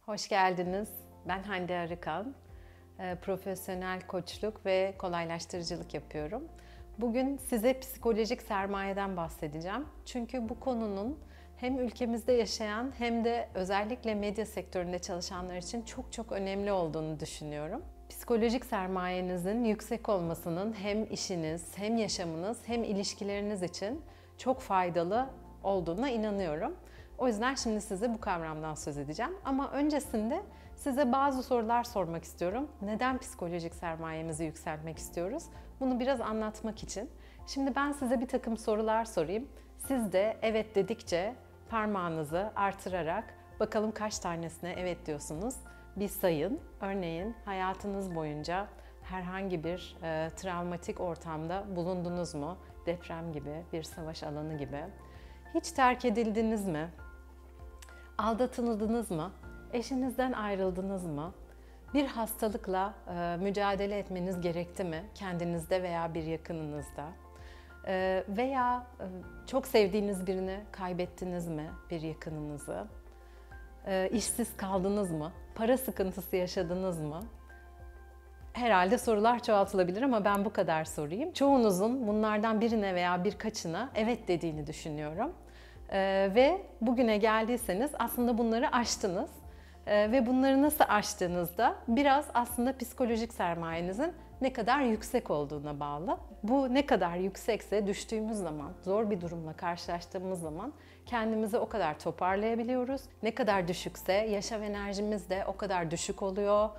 Hoş geldiniz. Ben Hande Arıkan. Profesyonel koçluk ve kolaylaştırıcılık yapıyorum. Bugün size psikolojik sermayeden bahsedeceğim. Çünkü bu konunun hem ülkemizde yaşayan hem de özellikle medya sektöründe çalışanlar için çok önemli olduğunu düşünüyorum. Psikolojik sermayenizin yüksek olmasının hem işiniz, hem yaşamınız, hem ilişkileriniz için çok faydalı olduğuna inanıyorum. O yüzden şimdi size bu kavramdan söz edeceğim. Ama öncesinde size bazı sorular sormak istiyorum. Neden psikolojik sermayemizi yükseltmek istiyoruz? Bunu biraz anlatmak için. Şimdi ben size bir takım sorular sorayım. Siz de evet dedikçe parmağınızı artırarak bakalım kaç tanesine evet diyorsunuz. Bir sayın. Örneğin hayatınız boyunca herhangi bir travmatik ortamda bulundunuz mu? Deprem gibi, bir savaş alanı gibi. Hiç terk edildiniz mi? Aldatıldınız mı? Eşinizden ayrıldınız mı? Bir hastalıkla mücadele etmeniz gerekti mi? Kendinizde veya bir yakınınızda? Veya çok sevdiğiniz birini kaybettiniz mi? Bir yakınınızı? İşsiz kaldınız mı? Para sıkıntısı yaşadınız mı? Herhalde sorular çoğaltılabilir ama ben bu kadar sorayım. Çoğunuzun bunlardan birine veya birkaçına evet dediğini düşünüyorum. Ve bugüne geldiyseniz aslında bunları aştınız. Ve bunları nasıl aştığınızda biraz aslında psikolojik sermayenizin ne kadar yüksek olduğuna bağlı. Bu ne kadar yüksekse düştüğümüz zaman, zor bir durumla karşılaştığımız zaman kendimizi o kadar toparlayabiliyoruz. Ne kadar düşükse yaşam enerjimiz de o kadar düşük oluyor.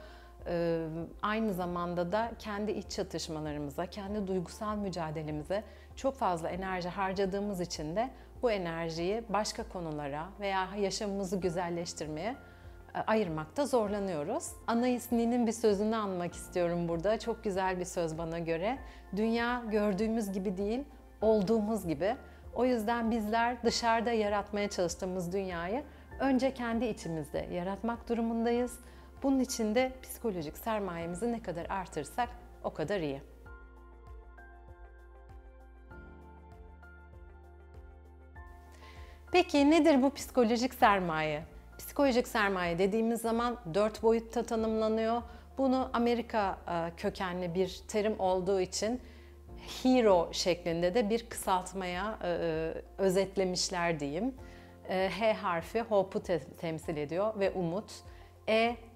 Aynı zamanda da kendi iç çatışmalarımıza, kendi duygusal mücadelemize çok fazla enerji harcadığımız için de bu enerjiyi başka konulara veya yaşamımızı güzelleştirmeye ayırmakta zorlanıyoruz. Anais Nin'in bir sözünü anmak istiyorum burada. Çok güzel bir söz bana göre. Dünya gördüğümüz gibi değil, olduğumuz gibi. O yüzden bizler dışarıda yaratmaya çalıştığımız dünyayı önce kendi içimizde yaratmak durumundayız. Bunun için de psikolojik sermayemizi ne kadar artırsak o kadar iyi. Peki nedir bu psikolojik sermaye? Psikolojik sermaye dediğimiz zaman 4 boyutta tanımlanıyor. Bunu Amerika kökenli bir terim olduğu için HERO şeklinde de bir kısaltmaya özetlemişler diyeyim. H harfi hope'u temsil ediyor ve umut.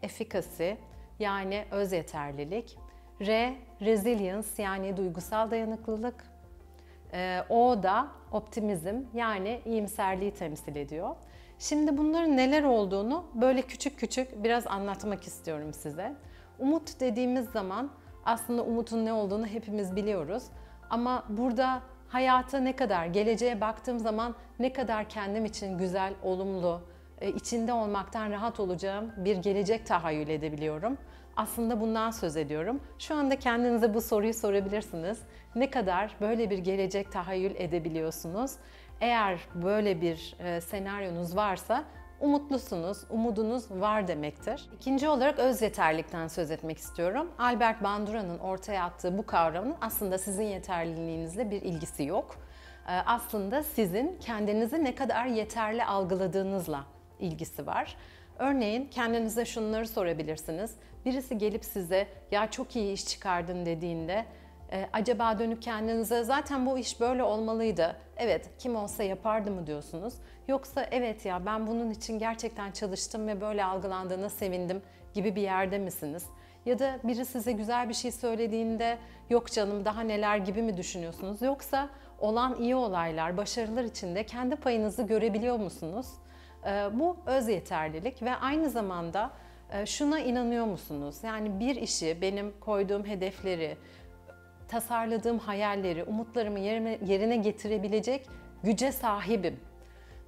Efficacy yani öz yeterlilik. Resilience yani duygusal dayanıklılık. O da optimizm yani iyimserliği temsil ediyor. Şimdi bunların neler olduğunu böyle küçük biraz anlatmak istiyorum size. Umut dediğimiz zaman aslında umutun ne olduğunu hepimiz biliyoruz. Ama burada hayata ne kadar, geleceğe baktığım zaman ne kadar kendim için güzel, olumlu, içinde olmaktan rahat olacağım bir gelecek tahayyül edebiliyorum. Aslında bundan söz ediyorum. Şu anda kendinize bu soruyu sorabilirsiniz. Ne kadar böyle bir gelecek tahayyül edebiliyorsunuz? Eğer böyle bir senaryonuz varsa umutlusunuz, umudunuz var demektir. İkinci olarak öz yeterlilikten söz etmek istiyorum. Albert Bandura'nın ortaya attığı bu kavramın aslında sizin yeterliliğinizle bir ilgisi yok. Aslında sizin kendinizi ne kadar yeterli algıladığınızla ilgisi var. Örneğin kendinize şunları sorabilirsiniz. Birisi gelip size ya çok iyi iş çıkardın dediğinde acaba dönüp kendinize zaten bu iş böyle olmalıydı. Evet kim olsa yapardı mı diyorsunuz. Yoksa evet ya ben bunun için gerçekten çalıştım ve böyle algılandığına sevindim gibi bir yerde misiniz? Ya da biri size güzel bir şey söylediğinde yok canım daha neler gibi mi düşünüyorsunuz? Yoksa olan iyi olaylar, başarılar içinde kendi payınızı görebiliyor musunuz? Bu öz yeterlilik ve aynı zamanda şuna inanıyor musunuz? Yani bir işi, benim koyduğum hedefleri, tasarladığım hayalleri, umutlarımı yerine getirebilecek güce sahibim.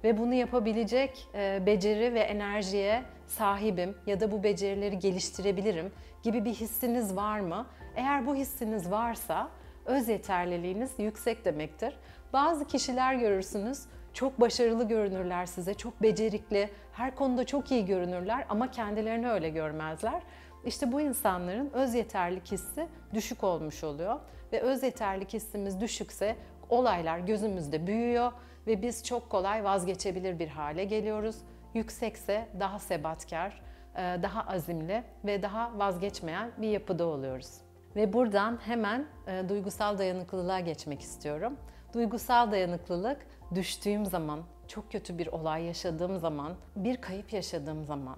Ve bunu yapabilecek beceri ve enerjiye sahibim ya da bu becerileri geliştirebilirim gibi bir hissiniz var mı? Eğer bu hissiniz varsa öz yeterliliğiniz yüksek demektir. Bazı kişiler görürsünüz, çok başarılı görünürler size, çok becerikli, her konuda çok iyi görünürler ama kendilerini öyle görmezler. İşte bu insanların öz yeterlilik hissi düşük olmuş oluyor ve öz yeterlilik hissimiz düşükse olaylar gözümüzde büyüyor ve biz çok kolay vazgeçebilir bir hale geliyoruz. Yüksekse daha sebatkar, daha azimli ve daha vazgeçmeyen bir yapıda oluyoruz. Ve buradan hemen duygusal dayanıklılığa geçmek istiyorum. Duygusal dayanıklılık düştüğüm zaman, çok kötü bir olay yaşadığım zaman, bir kayıp yaşadığım zaman,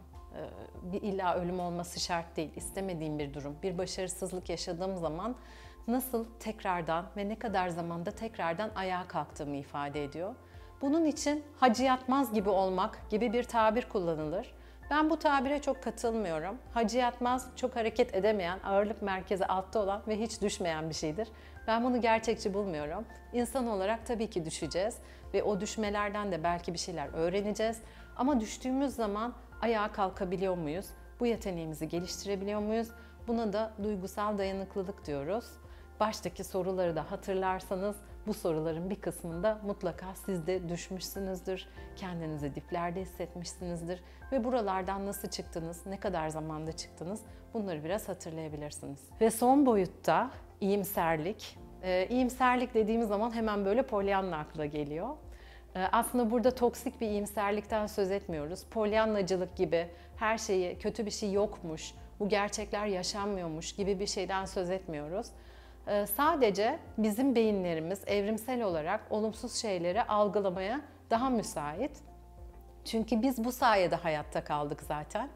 bir illa ölüm olması şart değil, istemediğim bir durum, bir başarısızlık yaşadığım zaman nasıl tekrardan ve ne kadar zamanda tekrardan ayağa kalktığımı ifade ediyor. Bunun için hacı yatmaz gibi olmak gibi bir tabir kullanılır. Ben bu tabire çok katılmıyorum. Hacı yatmaz çok hareket edemeyen, ağırlık merkezi altta olan ve hiç düşmeyen bir şeydir. Ben bunu gerçekçi bulmuyorum. İnsan olarak tabii ki düşeceğiz ve o düşmelerden de belki bir şeyler öğreneceğiz. Ama düştüğümüz zaman ayağa kalkabiliyor muyuz? Bu yeteneğimizi geliştirebiliyor muyuz? Buna da duygusal dayanıklılık diyoruz. Baştaki soruları da hatırlarsanız bu soruların bir kısmında mutlaka siz de düşmüşsünüzdür. Kendinizi diplerde hissetmişsinizdir ve buralardan nasıl çıktınız, ne kadar zamanda çıktınız bunları biraz hatırlayabilirsiniz. Ve son boyutta iyimserlik. İyimserlik dediğimiz zaman hemen böyle Pollyanna akla geliyor. Aslında burada toksik bir iyimserlikten söz etmiyoruz. Pollyannacılık gibi her şeyi, kötü bir şey yokmuş, bu gerçekler yaşanmıyormuş gibi bir şeyden söz etmiyoruz. Sadece bizim beyinlerimiz evrimsel olarak olumsuz şeyleri algılamaya daha müsait. Çünkü biz bu sayede hayatta kaldık zaten.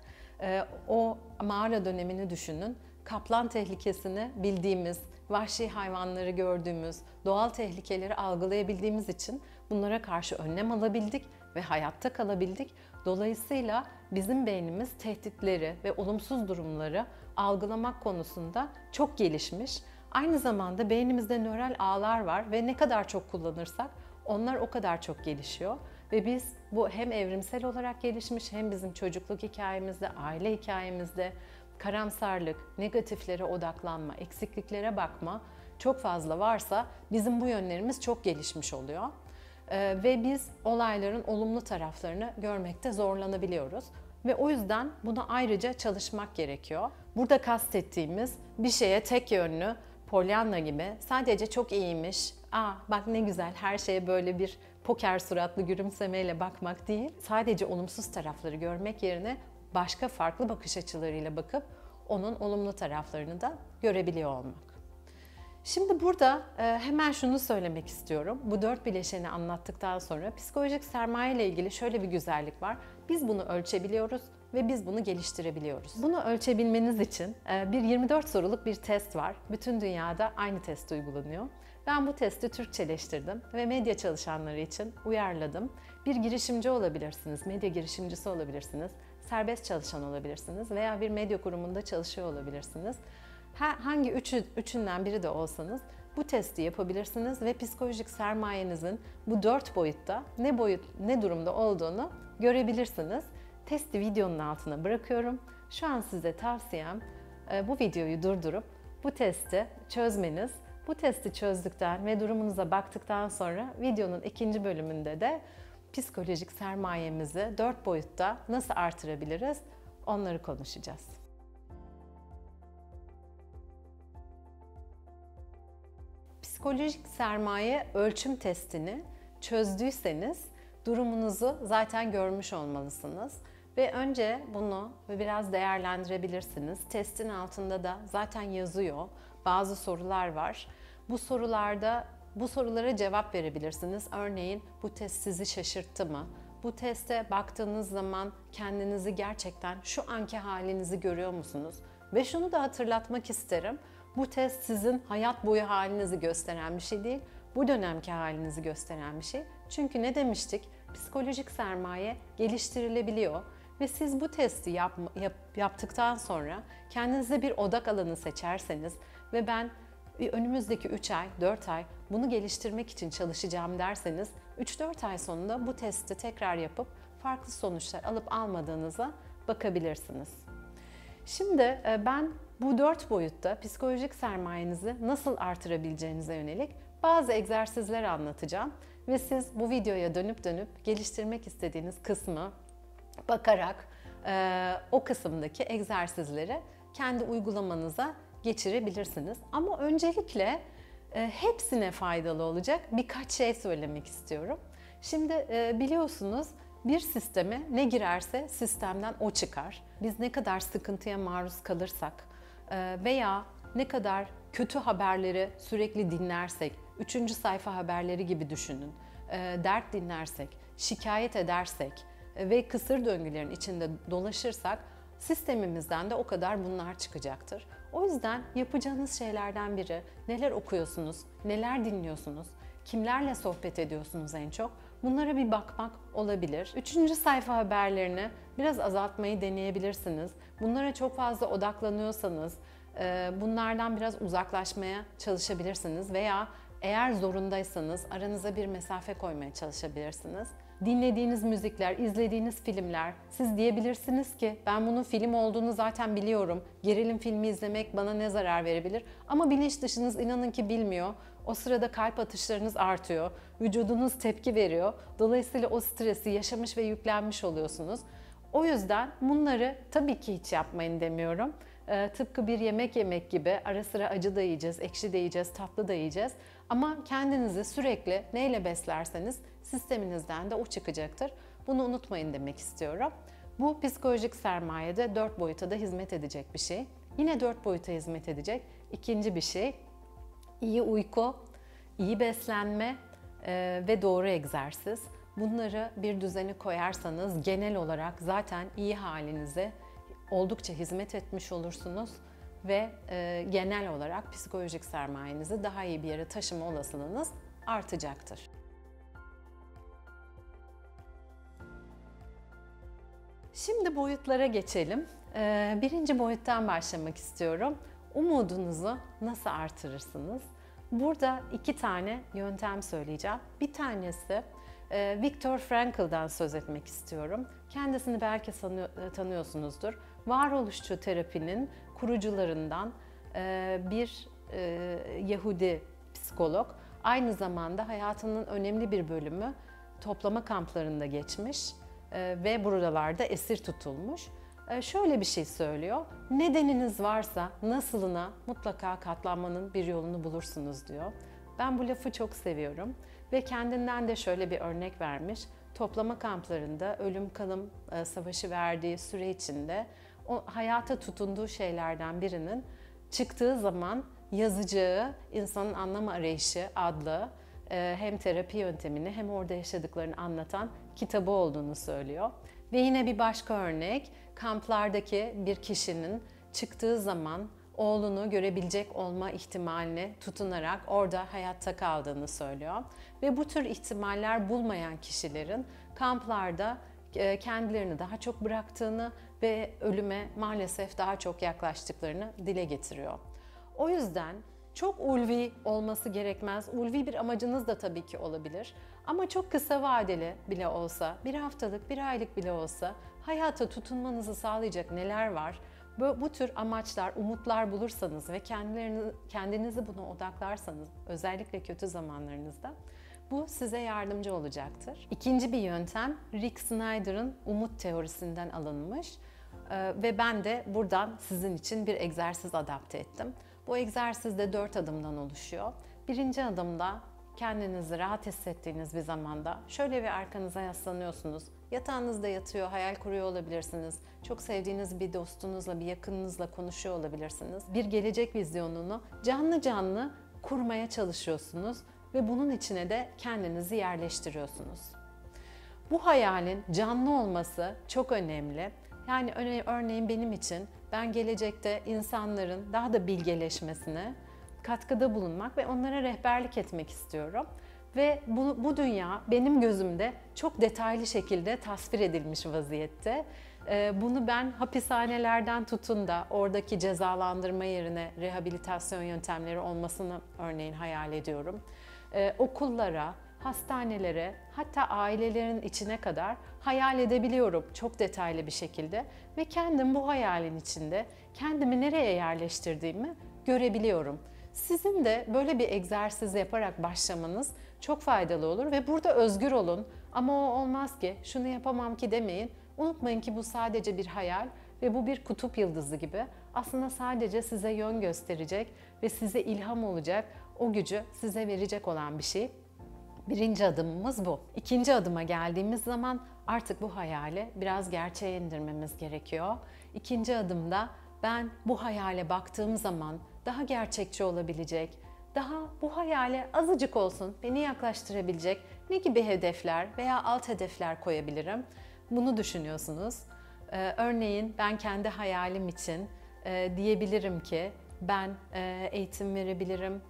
O mağara dönemini düşünün. Kaplan tehlikesini bildiğimiz, vahşi hayvanları gördüğümüz, doğal tehlikeleri algılayabildiğimiz için bunlara karşı önlem alabildik ve hayatta kalabildik. Dolayısıyla bizim beynimiz tehditleri ve olumsuz durumları algılamak konusunda çok gelişmiş. Aynı zamanda beynimizde nöral ağlar var ve ne kadar çok kullanırsak onlar o kadar çok gelişiyor. Ve biz bu hem evrimsel olarak gelişmiş hem bizim çocukluk hikayemizde, aile hikayemizde karamsarlık, negatiflere odaklanma, eksikliklere bakma çok fazla varsa bizim bu yönlerimiz çok gelişmiş oluyor. Ve biz olayların olumlu taraflarını görmekte zorlanabiliyoruz. Ve o yüzden buna ayrıca çalışmak gerekiyor. Burada kastettiğimiz bir şeye tek yönlü, Pollyanna gibi sadece çok iyiymiş, bak ne güzel her şeye böyle bir poker suratlı gülümsemeyle bakmak değil. Sadece olumsuz tarafları görmek yerine başka farklı bakış açılarıyla bakıp onun olumlu taraflarını da görebiliyor olmak. Şimdi burada hemen şunu söylemek istiyorum. Bu 4 bileşeni anlattıktan sonra psikolojik sermaye ile ilgili şöyle bir güzellik var. Biz bunu ölçebiliyoruz ve biz bunu geliştirebiliyoruz. Bunu ölçebilmeniz için bir 24 soruluk bir test var. Bütün dünyada aynı test uygulanıyor. Ben bu testi Türkçeleştirdim ve medya çalışanları için uyarladım. Bir girişimci olabilirsiniz, medya girişimcisi olabilirsiniz, serbest çalışan olabilirsiniz veya bir medya kurumunda çalışıyor olabilirsiniz. Hangi üçünden biri de olsanız bu testi yapabilirsiniz ve psikolojik sermayenizin bu 4 boyutta ne durumda olduğunu görebilirsiniz. Testi videonun altına bırakıyorum. Şu an size tavsiyem bu videoyu durdurup bu testi çözmeniz. Bu testi çözdükten ve durumunuza baktıktan sonra videonun ikinci bölümünde de psikolojik sermayemizi 4 boyutta nasıl artırabiliriz onları konuşacağız. Psikolojik sermaye ölçüm testini çözdüyseniz durumunuzu zaten görmüş olmalısınız. Ve önce bunu biraz değerlendirebilirsiniz. Testin altında da zaten yazıyor. Bazı sorular var. Bu sorulara cevap verebilirsiniz. Örneğin bu test sizi şaşırttı mı? Bu teste baktığınız zaman kendinizi gerçekten şu anki halinizi görüyor musunuz? Ve şunu da hatırlatmak isterim. Bu test sizin hayat boyu halinizi gösteren bir şey değil. Bu dönemki halinizi gösteren bir şey. Çünkü ne demiştik? Psikolojik sermaye geliştirilebiliyor. Ve siz bu testi yaptıktan sonra kendinize bir odak alanı seçerseniz ve ben önümüzdeki 3 ay, 4 ay bunu geliştirmek için çalışacağım derseniz 3-4 ay sonunda bu testi tekrar yapıp farklı sonuçlar alıp almadığınıza bakabilirsiniz. Şimdi ben bu 4 boyutta psikolojik sermayenizi nasıl artırabileceğinize yönelik bazı egzersizler anlatacağım ve siz bu videoya dönüp geliştirmek istediğiniz kısmı bakarak o kısımdaki egzersizleri kendi uygulamanıza geçirebilirsiniz. Ama öncelikle hepsine faydalı olacak birkaç şey söylemek istiyorum. Şimdi biliyorsunuz Bir sisteme ne girerse sistemden o çıkar. Biz ne kadar sıkıntıya maruz kalırsak veya ne kadar kötü haberleri sürekli dinlersek, 3. sayfa haberleri gibi düşünün, dert dinlersek, şikayet edersek ve kısır döngülerin içinde dolaşırsak sistemimizden de o kadar bunlar çıkacaktır. O yüzden yapacağınız şeylerden biri neler okuyorsunuz, neler dinliyorsunuz, kimlerle sohbet ediyorsunuz en çok? Bunlara bir bakmak olabilir. 3. sayfa haberlerini biraz azaltmayı deneyebilirsiniz. Bunlara çok fazla odaklanıyorsanız bunlardan biraz uzaklaşmaya çalışabilirsiniz veya eğer zorundaysanız aranıza bir mesafe koymaya çalışabilirsiniz. Dinlediğiniz müzikler, izlediğiniz filmler, siz diyebilirsiniz ki ben bunun film olduğunu zaten biliyorum. Gerilim filmi izlemek bana ne zarar verebilir? Ama bilinç dışınız inanın ki bilmiyor. O sırada kalp atışlarınız artıyor, vücudunuz tepki veriyor. Dolayısıyla o stresi yaşamış ve yüklenmiş oluyorsunuz. O yüzden bunları tabii ki hiç yapmayın demiyorum. Tıpkı bir yemek yemek gibi ara sıra acı da yiyeceğiz, ekşi de yiyeceğiz, tatlı da yiyeceğiz. Ama kendinizi sürekli neyle beslerseniz sisteminizden de o çıkacaktır. Bunu unutmayın demek istiyorum. Bu psikolojik sermayede 4 boyuta da hizmet edecek bir şey. Yine 4 boyuta hizmet edecek ikinci bir şey. İyi uyku, iyi beslenme ve doğru egzersiz. Bunları bir düzeni koyarsanız genel olarak zaten iyi halinize oldukça hizmet etmiş olursunuz ve genel olarak psikolojik sermayenizi daha iyi bir yere taşıma olasılığınız artacaktır. Şimdi boyutlara geçelim. Birinci boyuttan başlamak istiyorum. Umudunuzu nasıl artırırsınız? Burada 2 tane yöntem söyleyeceğim. Bir tanesi Viktor Frankl'dan söz etmek istiyorum. Kendisini belki tanıyorsunuzdur. Varoluşçu terapinin kurucularından bir Yahudi psikolog. Aynı zamanda hayatının önemli bir bölümü toplama kamplarında geçmiş ve buralarda esir tutulmuş. Şöyle bir şey söylüyor. Nedeniniz varsa nasılına mutlaka katlanmanın bir yolunu bulursunuz diyor. Ben bu lafı çok seviyorum ve kendinden de şöyle bir örnek vermiş. Toplama kamplarında ölüm kalım savaşı verdiği süre içinde o hayata tutunduğu şeylerden birinin çıktığı zaman yazacağı İnsanın Anlam Arayışı adlı hem terapi yöntemini hem orada yaşadıklarını anlatan kitabı olduğunu söylüyor. Ve yine bir başka örnek, kamplardaki bir kişinin çıktığı zaman oğlunu görebilecek olma ihtimaline tutunarak orada hayatta kaldığını söylüyor. Ve bu tür ihtimaller bulmayan kişilerin kamplarda kendilerini daha çok bıraktığını ve ölüme maalesef daha çok yaklaştıklarını dile getiriyor. O yüzden çok ulvi olması gerekmez. Ulvi bir amacınız da tabii ki olabilir. Ama çok kısa vadeli bile olsa, bir haftalık, bir aylık bile olsa hayata tutunmanızı sağlayacak neler var? Bu tür amaçlar, umutlar bulursanız ve kendinizi buna odaklarsanız, özellikle kötü zamanlarınızda bu size yardımcı olacaktır. İkinci bir yöntem Rick Snyder'ın umut teorisinden alınmış ve ben de buradan sizin için bir egzersiz adapte ettim. Bu egzersiz de 4 adımdan oluşuyor. Birinci adımda kendinizi rahat hissettiğiniz bir zamanda şöyle bir arkanıza yaslanıyorsunuz. Yatağınızda yatıyor, hayal kuruyor olabilirsiniz. Çok sevdiğiniz bir dostunuzla, bir yakınınızla konuşuyor olabilirsiniz. Bir gelecek vizyonunu canlı canlı kurmaya çalışıyorsunuz ve bunun içine de kendinizi yerleştiriyorsunuz. Bu hayalin canlı olması çok önemli. Yani örneğin benim için ben gelecekte insanların daha da bilgeleşmesine katkıda bulunmak ve onlara rehberlik etmek istiyorum. Ve bu dünya benim gözümde çok detaylı şekilde tasvir edilmiş vaziyette. Bunu ben hapishanelerden tutun da oradaki cezalandırma yerine rehabilitasyon yöntemleri olmasını örneğin hayal ediyorum. Okullara, hastanelere, hatta ailelerin içine kadar hayal edebiliyorum çok detaylı bir şekilde ve kendim bu hayalin içinde kendimi nereye yerleştirdiğimi görebiliyorum. Sizin de böyle bir egzersiz yaparak başlamanız çok faydalı olur ve burada özgür olun. Ama o olmaz ki, şunu yapamam ki demeyin. Unutmayın ki bu sadece bir hayal ve bu bir kutup yıldızı gibi. Aslında sadece size yön gösterecek ve size ilham olacak, o gücü size verecek olan bir şey. Birinci adımımız bu. İkinci adıma geldiğimiz zaman artık bu hayali biraz gerçeğe indirmemiz gerekiyor. İkinci adımda ben bu hayale baktığım zaman daha gerçekçi olabilecek, daha bu hayale azıcık olsun beni yaklaştırabilecek ne gibi hedefler veya alt hedefler koyabilirim? Bunu düşünüyorsunuz. Örneğin ben kendi hayalim için diyebilirim ki ben eğitim verebilirim,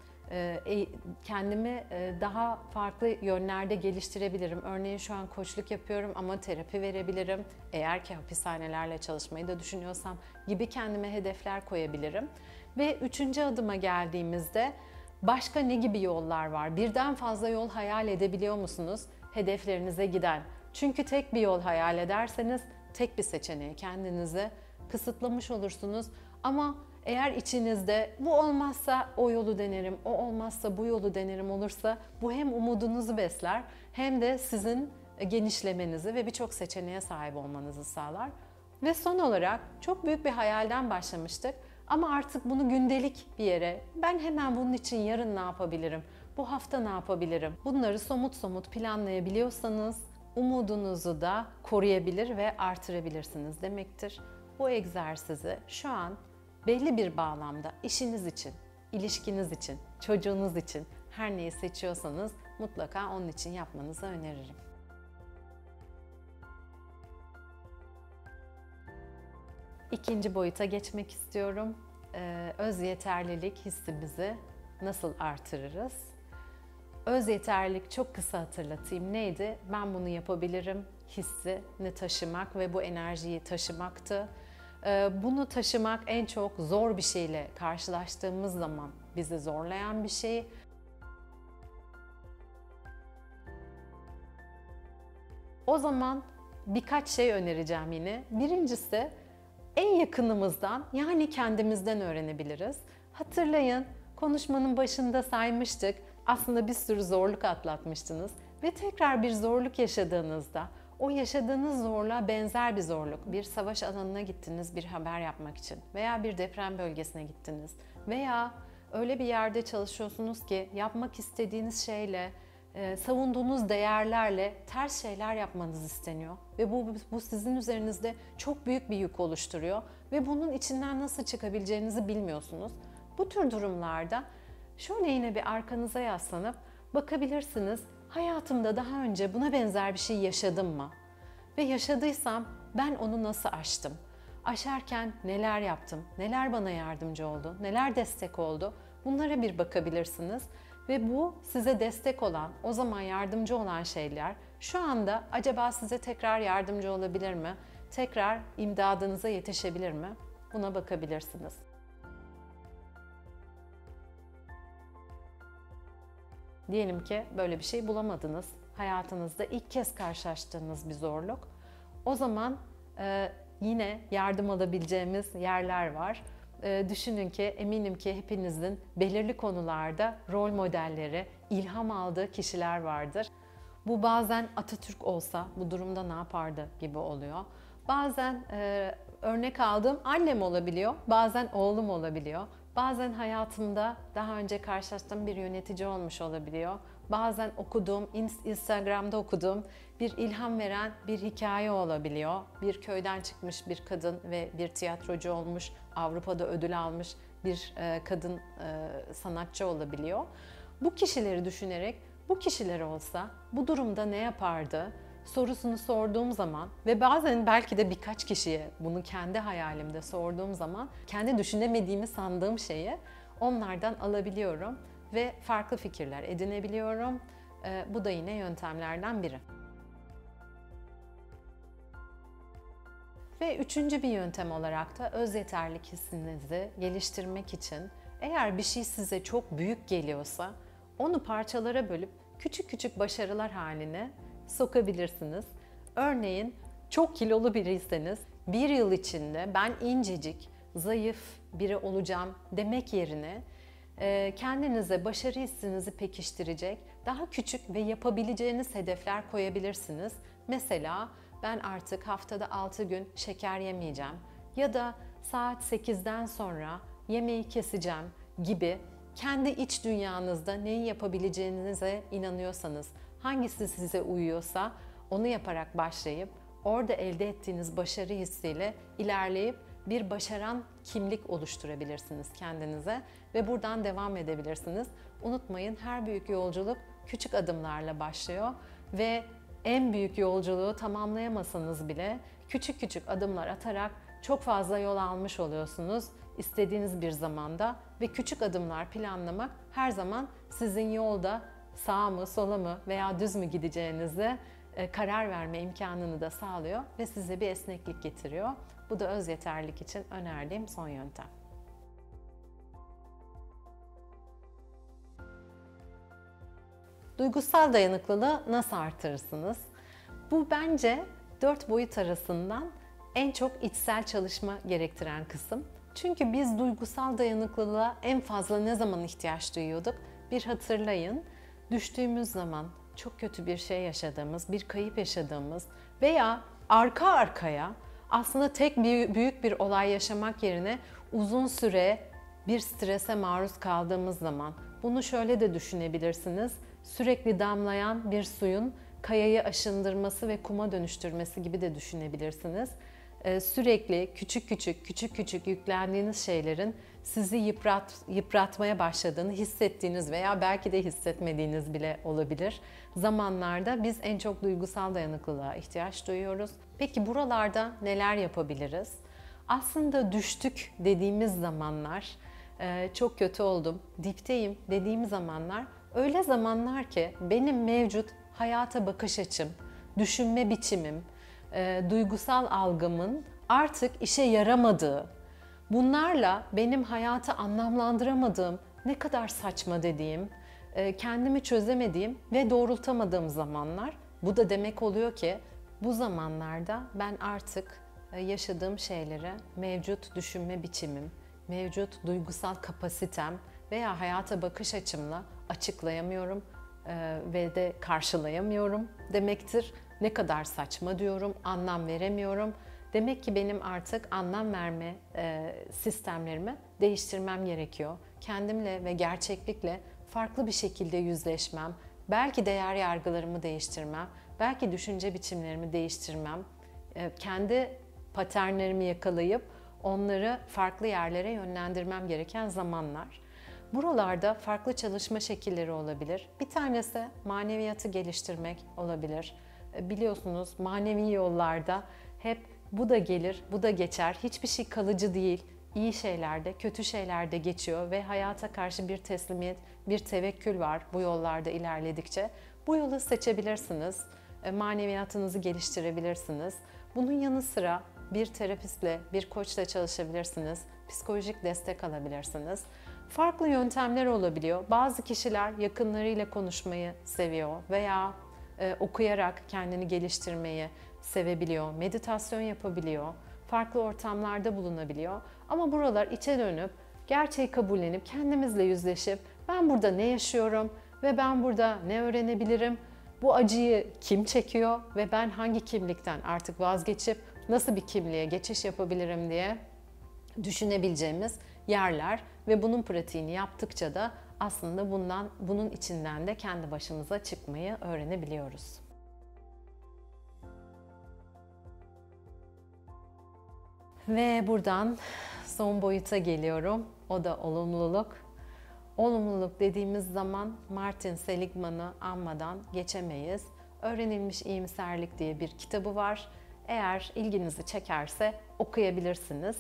kendimi daha farklı yönlerde geliştirebilirim. Örneğin şu an koçluk yapıyorum ama terapi verebilirim. Eğer ki hapishanelerle çalışmayı da düşünüyorsam gibi kendime hedefler koyabilirim. Ve üçüncü adıma geldiğimizde başka ne gibi yollar var? Birden fazla yol hayal edebiliyor musunuz hedeflerinize giden? Çünkü tek bir yol hayal ederseniz tek bir seçeneği kendinize kısıtlamış olursunuz. Ama eğer içinizde bu olmazsa o yolu denerim, o olmazsa bu yolu denerim olursa bu hem umudunuzu besler hem de sizin genişlemenizi ve birçok seçeneğe sahip olmanızı sağlar. Ve son olarak çok büyük bir hayalden başlamıştık ama artık bunu gündelik bir yere, ben hemen bunun için yarın ne yapabilirim, bu hafta ne yapabilirim, bunları somut somut planlayabiliyorsanız umudunuzu da koruyabilir ve artırabilirsiniz demektir. Bu egzersizi şu an belli bir bağlamda işiniz için, ilişkiniz için, çocuğunuz için her neyi seçiyorsanız mutlaka onun için yapmanızı öneririm. İkinci boyuta geçmek istiyorum. Öz yeterlilik hissimizi nasıl artırırız? Öz yeterlilik çok kısa hatırlatayım neydi? Ben bunu yapabilirim hissini taşımak ve bu enerjiyi taşımaktı. Bunu taşımak en çok zor bir şeyle karşılaştığımız zaman bizi zorlayan bir şey. O zaman birkaç şey önereceğim yine. Birincisi en yakınımızdan yani kendimizden öğrenebiliriz. Hatırlayın konuşmanın başında saymıştık. Aslında bir sürü zorluk atlatmıştınız ve tekrar bir zorluk yaşadığınızda o yaşadığınız zorluğa benzer bir zorluk, bir savaş alanına gittiniz bir haber yapmak için veya bir deprem bölgesine gittiniz veya öyle bir yerde çalışıyorsunuz ki yapmak istediğiniz şeyle, savunduğunuz değerlerle ters şeyler yapmanız isteniyor ve bu sizin üzerinizde çok büyük bir yük oluşturuyor ve bunun içinden nasıl çıkabileceğinizi bilmiyorsunuz. Bu tür durumlarda şöyle yine bir arkanıza yaslanıp bakabilirsiniz. Hayatımda daha önce buna benzer bir şey yaşadım mı? Ve yaşadıysam ben onu nasıl aştım? Aşarken neler yaptım? Neler bana yardımcı oldu? Neler destek oldu? Bunlara bir bakabilirsiniz. Ve bu size destek olan, o zaman yardımcı olan şeyler şu anda acaba size tekrar yardımcı olabilir mi? Tekrar imdadınıza yetişebilir mi? Buna bakabilirsiniz. Diyelim ki böyle bir şey bulamadınız. Hayatınızda ilk kez karşılaştığınız bir zorluk. O zaman yine yardım alabileceğimiz yerler var. Düşünün ki eminim ki hepinizin belirli konularda rol modelleri, ilham aldığı kişiler vardır. Bu bazen Atatürk olsa bu durumda ne yapardı gibi oluyor. Bazen örnek aldığım annem olabiliyor, bazen oğlum olabiliyor. Bazen hayatımda daha önce karşılaştığım bir yönetici olmuş olabiliyor. Bazen okuduğum, Instagram'da okuduğum bir ilham veren bir hikaye olabiliyor. Bir köyden çıkmış bir kadın ve bir tiyatrocu olmuş, Avrupa'da ödül almış bir kadın sanatçı olabiliyor. Bu kişileri düşünerek, bu kişiler olsa bu durumda ne yapardı sorusunu sorduğum zaman ve bazen belki de birkaç kişiye bunu kendi hayalimde sorduğum zaman kendi düşünemediğimi sandığım şeyi onlardan alabiliyorum ve farklı fikirler edinebiliyorum. Bu da yine yöntemlerden biri. Ve üçüncü bir yöntem olarak da öz yeterlik hissinizi geliştirmek için eğer bir şey size çok büyük geliyorsa onu parçalara bölüp küçük küçük başarılar haline sokabilirsiniz. Örneğin çok kilolu biriyseniz bir yıl içinde ben incecik, zayıf biri olacağım demek yerine kendinize başarı hissinizi pekiştirecek daha küçük ve yapabileceğiniz hedefler koyabilirsiniz. Mesela ben artık haftada 6 gün şeker yemeyeceğim ya da saat 8'den sonra yemeği keseceğim gibi kendi iç dünyanızda neyi yapabileceğinize inanıyorsanız, hangisi size uyuyorsa onu yaparak başlayıp orada elde ettiğiniz başarı hissiyle ilerleyip bir başaran kimlik oluşturabilirsiniz kendinize ve buradan devam edebilirsiniz. Unutmayın, her büyük yolculuk küçük adımlarla başlıyor ve en büyük yolculuğu tamamlayamasanız bile küçük küçük adımlar atarak çok fazla yol almış oluyorsunuz istediğiniz bir zamanda ve küçük adımlar planlamak her zaman sizin yolda sağa mı, sola mı veya düz mü gideceğinize karar verme imkanını da sağlıyor ve size bir esneklik getiriyor. Bu da öz yeterlilik için önerdiğim son yöntem. Duygusal dayanıklılığı nasıl artırırsınız? Bu bence 4 boyut arasından en çok içsel çalışma gerektiren kısım. Çünkü biz duygusal dayanıklılığa en fazla ne zaman ihtiyaç duyuyorduk? Bir hatırlayın, düştüğümüz zaman, çok kötü bir şey yaşadığımız, bir kayıp yaşadığımız veya arka arkaya aslında tek büyük bir olay yaşamak yerine uzun süre bir strese maruz kaldığımız zaman. Bunu şöyle de düşünebilirsiniz. Sürekli damlayan bir suyun kayayı aşındırması ve kuma dönüştürmesi gibi de düşünebilirsiniz. Sürekli küçük küçük yüklendiğiniz şeylerin sizi yıpratmaya başladığını hissettiğiniz veya belki de hissetmediğiniz bile olabilir zamanlarda biz en çok duygusal dayanıklılığa ihtiyaç duyuyoruz. Peki buralarda neler yapabiliriz? Aslında düştük dediğimiz zamanlar, çok kötü oldum, dipteyim dediğim zamanlar öyle zamanlar ki benim mevcut hayata bakış açım, düşünme biçimim, duygusal algımın artık işe yaramadığı, bunlarla benim hayatı anlamlandıramadığım, ne kadar saçma dediğim, kendimi çözemediğim ve doğrultamadığım zamanlar. Bu da demek oluyor ki bu zamanlarda ben artık yaşadığım şeyleri mevcut düşünme biçimim, mevcut duygusal kapasitem veya hayata bakış açımla açıklayamıyorum ve de karşılayamıyorum demektir. Ne kadar saçma diyorum, anlam veremiyorum. Demek ki benim artık anlam verme sistemlerimi değiştirmem gerekiyor. Kendimle ve gerçeklikle farklı bir şekilde yüzleşmem, belki değer yargılarımı değiştirmem, belki düşünce biçimlerimi değiştirmem, kendi paternlerimi yakalayıp onları farklı yerlere yönlendirmem gereken zamanlar. Buralarda farklı çalışma şekilleri olabilir. Bir tanesi maneviyatı geliştirmek olabilir. Biliyorsunuz manevi yollarda hep bu da gelir, bu da geçer. Hiçbir şey kalıcı değil. İyi şeylerde, kötü şeylerde geçiyor ve hayata karşı bir teslimiyet, bir tevekkül var bu yollarda ilerledikçe. Bu yolu seçebilirsiniz. Maneviyatınızı geliştirebilirsiniz. Bunun yanı sıra bir terapistle, bir koçla çalışabilirsiniz. Psikolojik destek alabilirsiniz. Farklı yöntemler olabiliyor. Bazı kişiler yakınlarıyla konuşmayı seviyor veya okuyarak kendini geliştirmeyi sevebiliyor, meditasyon yapabiliyor, farklı ortamlarda bulunabiliyor. Ama buralar içe dönüp, gerçeği kabullenip, kendimizle yüzleşip ben burada ne yaşıyorum ve ben burada ne öğrenebilirim, bu acıyı kim çekiyor ve ben hangi kimlikten artık vazgeçip nasıl bir kimliğe geçiş yapabilirim diye düşünebileceğimiz yerler ve bunun pratiğini yaptıkça da aslında bunun içinden de kendi başımıza çıkmayı öğrenebiliyoruz. Ve buradan son boyuta geliyorum. O da olumluluk. Olumluluk dediğimiz zaman Martin Seligman'ı anmadan geçemeyiz. Öğrenilmiş İyimserlik diye bir kitabı var. Eğer ilginizi çekerse okuyabilirsiniz.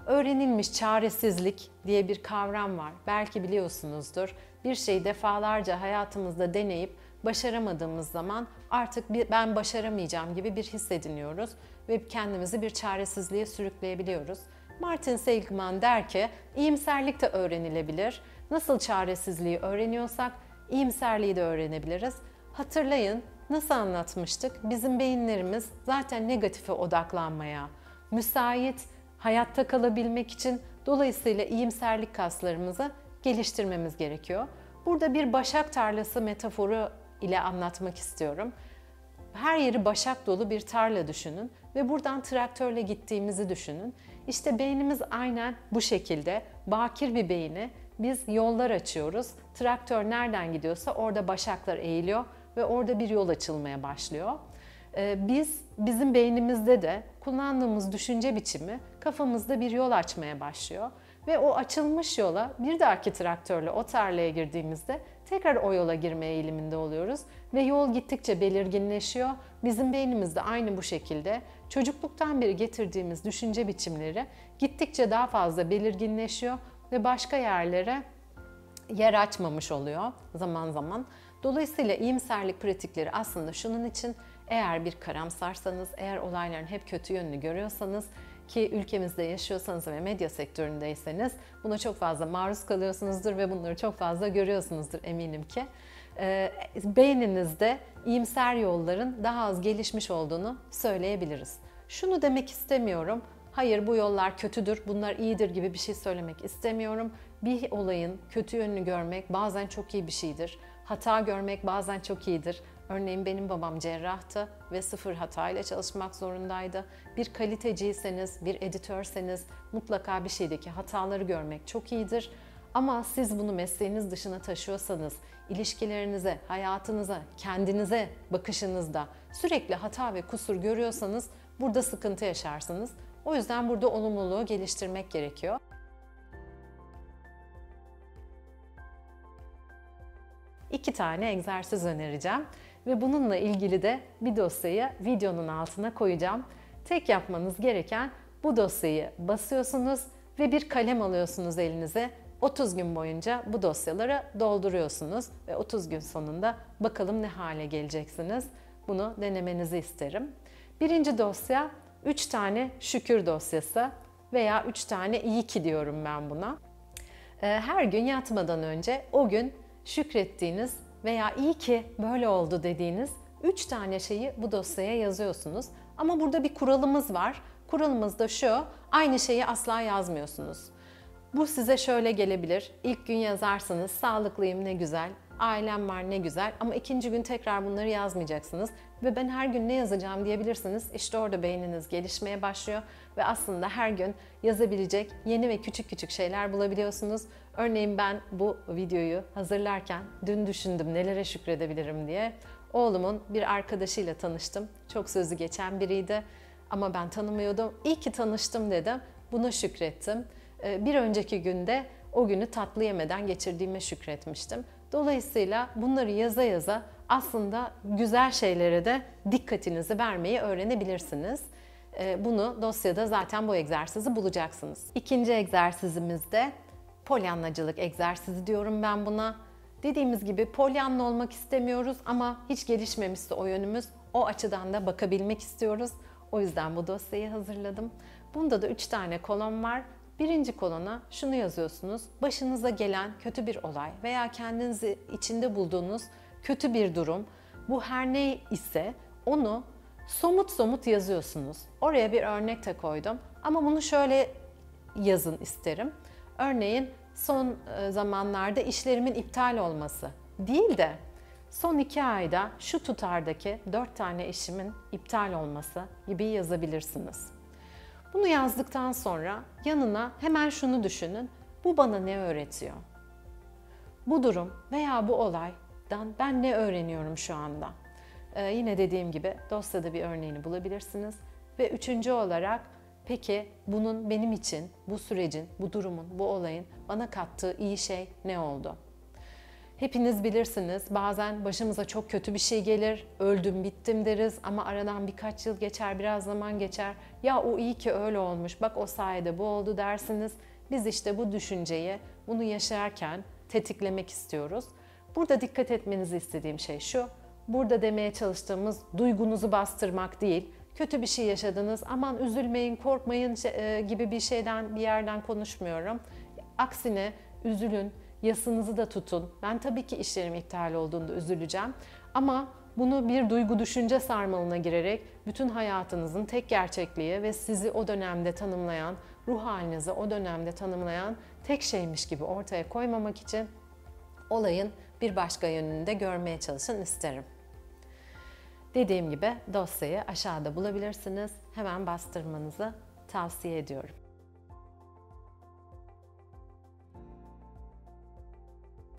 Öğrenilmiş çaresizlik diye bir kavram var. Belki biliyorsunuzdur. Bir şeyi defalarca hayatımızda deneyip başaramadığımız zaman artık ben başaramayacağım gibi bir his ediniyoruz ve kendimizi bir çaresizliğe sürükleyebiliyoruz. Martin Seligman der ki, iyimserlik de öğrenilebilir. Nasıl çaresizliği öğreniyorsak iyimserliği de öğrenebiliriz. Hatırlayın, nasıl anlatmıştık? Bizim beyinlerimiz zaten negatife odaklanmaya müsait, hayatta kalabilmek için dolayısıyla iyimserlik kaslarımızı geliştirmemiz gerekiyor. Burada bir başak tarlası metaforu ile anlatmak istiyorum. Her yeri başak dolu bir tarla düşünün ve buradan traktörle gittiğimizi düşünün. İşte beynimiz aynen bu şekilde bakir bir beyni Biz yollar açıyoruz. Traktör nereden gidiyorsa orada başaklar eğiliyor ve orada bir yol açılmaya başlıyor. Bizim beynimizde de kullandığımız düşünce biçimi kafamızda bir yol açmaya başlıyor. Ve o açılmış yola bir dahaki traktörle o tarlaya girdiğimizde tekrar o yola girme eğiliminde oluyoruz. Ve yol gittikçe belirginleşiyor. Bizim beynimiz de aynı bu şekilde çocukluktan beri getirdiğimiz düşünce biçimleri gittikçe daha fazla belirginleşiyor ve başka yerlere yer açmamış oluyor zaman zaman. Dolayısıyla iyimserlik pratikleri aslında şunun için, eğer bir karamsarsanız, eğer olayların hep kötü yönünü görüyorsanız ki ülkemizde yaşıyorsanız ve medya sektöründeyseniz buna çok fazla maruz kalıyorsunuzdur ve bunları çok fazla görüyorsunuzdur eminim ki. Beyninizde iyimser yolların daha az gelişmiş olduğunu söyleyebiliriz. Şunu demek istemiyorum, hayır bu yollar kötüdür, bunlar iyidir gibi bir şey söylemek istemiyorum. Bir olayın kötü yönünü görmek bazen çok iyi bir şeydir. Hata görmek bazen çok iyidir. Örneğin benim babam cerrahtı ve sıfır hatayla çalışmak zorundaydı. Bir kaliteciyseniz, bir editörseniz mutlaka bir şeydeki hataları görmek çok iyidir. Ama siz bunu mesleğiniz dışına taşıyorsanız, ilişkilerinize, hayatınıza, kendinize bakışınızda sürekli hata ve kusur görüyorsanız burada sıkıntı yaşarsınız. O yüzden burada olumluluğu geliştirmek gerekiyor. İki tane egzersiz önereceğim ve bununla ilgili de bir dosyayı videonun altına koyacağım. Tek yapmanız gereken bu dosyayı basıyorsunuz ve bir kalem alıyorsunuz elinize. 30 gün boyunca bu dosyaları dolduruyorsunuz ve 30 gün sonunda bakalım ne hale geleceksiniz. Bunu denemenizi isterim. Birinci dosya 3 tane şükür dosyası veya 3 tane iyi ki diyorum ben buna. Her gün yatmadan önce o gün şükrettiğiniz veya iyi ki böyle oldu dediğiniz 3 tane şeyi bu dosyaya yazıyorsunuz. Ama burada bir kuralımız var. Kuralımız da şu, aynı şeyi asla yazmıyorsunuz. Bu size şöyle gelebilir. İlk gün yazarsınız, sağlıklıyım ne güzel, ailem var ne güzel, ama ikinci gün tekrar bunları yazmayacaksınız. Ve ben her gün ne yazacağım diyebilirsiniz. İşte orada beyniniz gelişmeye başlıyor ve aslında her gün yazabilecek yeni ve küçük küçük şeyler bulabiliyorsunuz. Örneğin ben bu videoyu hazırlarken dün düşündüm nelere şükredebilirim diye. Oğlumun bir arkadaşıyla tanıştım. Çok sözü geçen biriydi ama ben tanımıyordum. İyi ki tanıştım dedim. Buna şükrettim. Bir önceki günde o günü tatlı yemeden geçirdiğime şükretmiştim. Dolayısıyla bunları yaza yaza aslında güzel şeylere de dikkatinizi vermeyi öğrenebilirsiniz. Bunu dosyada zaten bu egzersizi bulacaksınız. İkinci egzersizimizde polyanlacılık egzersizi diyorum ben buna. Dediğimiz gibi polyanla olmak istemiyoruz ama hiç gelişmemişse o yönümüz, o açıdan da bakabilmek istiyoruz. O yüzden bu dosyayı hazırladım. Bunda da 3 tane kolon var. Birinci kolona şunu yazıyorsunuz. Başınıza gelen kötü bir olay veya kendinizi içinde bulduğunuz kötü bir durum. Bu her ne ise onu somut somut yazıyorsunuz. Oraya bir örnek de koydum. Ama bunu şöyle yazın isterim. Örneğin son zamanlarda işlerimin iptal olması değil de son 2 ayda şu tutardaki 4 tane işimin iptal olması gibi yazabilirsiniz. Bunu yazdıktan sonra yanına hemen şunu düşünün. Bu bana ne öğretiyor? Bu durum veya bu olaydan ben ne öğreniyorum şu anda? Yine dediğim gibi dosyada bir örneğini bulabilirsiniz. Ve üçüncü olarak peki bunun benim için, bu sürecin, bu durumun, bu olayın bana kattığı iyi şey ne oldu? Hepiniz bilirsiniz, bazen başımıza çok kötü bir şey gelir, öldüm bittim deriz ama aradan birkaç yıl geçer, biraz zaman geçer. Ya o iyi ki öyle olmuş, bak o sayede bu oldu dersiniz. Biz işte bu düşünceyi, bunu yaşarken tetiklemek istiyoruz. Burada dikkat etmenizi istediğim şey şu, burada demeye çalıştığımız duygunuzu bastırmak değil, kötü bir şey yaşadınız, aman üzülmeyin, korkmayın gibi bir şeyden, bir yerden konuşmuyorum. Aksine üzülün, yasınızı da tutun. Ben tabii ki işlerim iptal olduğunda üzüleceğim. Ama bunu bir duygu düşünce sarmalına girerek bütün hayatınızın tek gerçekliği ve sizi o dönemde tanımlayan, ruh halinizi o dönemde tanımlayan tek şeymiş gibi ortaya koymamak için olayın bir başka yönünü de görmeye çalışın isterim. Dediğim gibi dosyayı aşağıda bulabilirsiniz. Hemen bastırmanızı tavsiye ediyorum.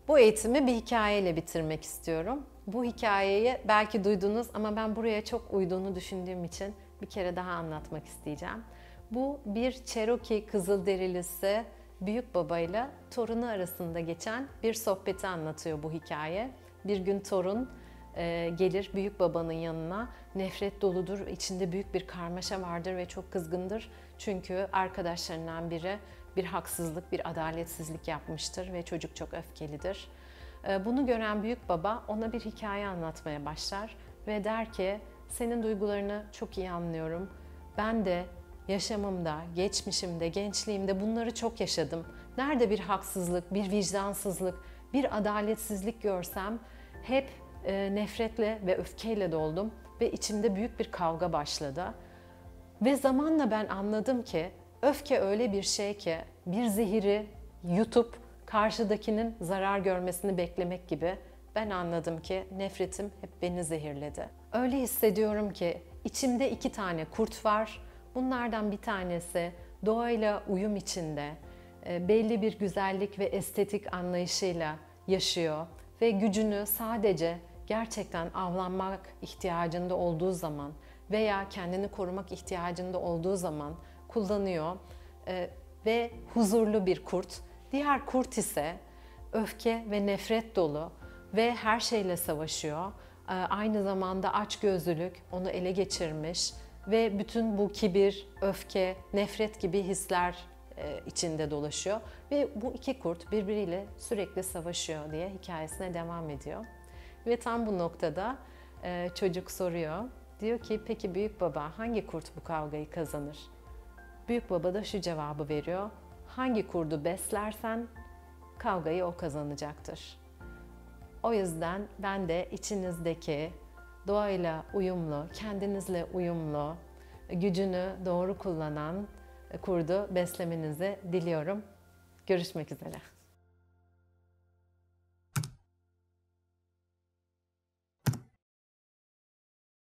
Bu eğitimi bir hikayeyle bitirmek istiyorum. Bu hikayeyi belki duydunuz ama ben buraya çok uyduğunu düşündüğüm için bir kere daha anlatmak isteyeceğim. Bu bir Cherokee Kızılderilisi büyük babayla torunu arasında geçen bir sohbeti anlatıyor bu hikaye. Bir gün torun gelir büyük babanın yanına, nefret doludur, içinde büyük bir karmaşa vardır ve çok kızgındır. Çünkü arkadaşlarından biri bir haksızlık, bir adaletsizlik yapmıştır ve çocuk çok öfkelidir. Bunu gören büyük baba ona bir hikaye anlatmaya başlar ve der ki, senin duygularını çok iyi anlıyorum. Ben de yaşamımda, geçmişimde, gençliğimde bunları çok yaşadım. Nerede bir haksızlık, bir vicdansızlık, bir adaletsizlik görsem hep nefretle ve öfkeyle doldum ve içimde büyük bir kavga başladı. Ve zamanla ben anladım ki öfke öyle bir şey ki bir zehiri yutup karşıdakinin zarar görmesini beklemek gibi. Ben anladım ki nefretim hep beni zehirledi. Öyle hissediyorum ki içimde 2 tane kurt var. Bunlardan bir tanesi doğayla uyum içinde, belli bir güzellik ve estetik anlayışıyla yaşıyor ve gücünü sadece gerçekten avlanmak ihtiyacında olduğu zaman veya kendini korumak ihtiyacında olduğu zaman kullanıyor ve huzurlu bir kurt. Diğer kurt ise öfke ve nefret dolu ve her şeyle savaşıyor. Aynı zamanda açgözlülük onu ele geçirmiş ve bütün bu kibir, öfke, nefret gibi hisler içinde dolaşıyor. Ve bu 2 kurt birbiriyle sürekli savaşıyor diye hikayesine devam ediyor. Ve tam bu noktada çocuk soruyor. Diyor ki peki büyük baba hangi kurt bu kavgayı kazanır? Büyük baba da şu cevabı veriyor. Hangi kurdu beslersen kavgayı o kazanacaktır. O yüzden ben de içinizdeki doğayla uyumlu, kendinizle uyumlu, gücünü doğru kullanan kurdu beslemenizi diliyorum. Görüşmek üzere.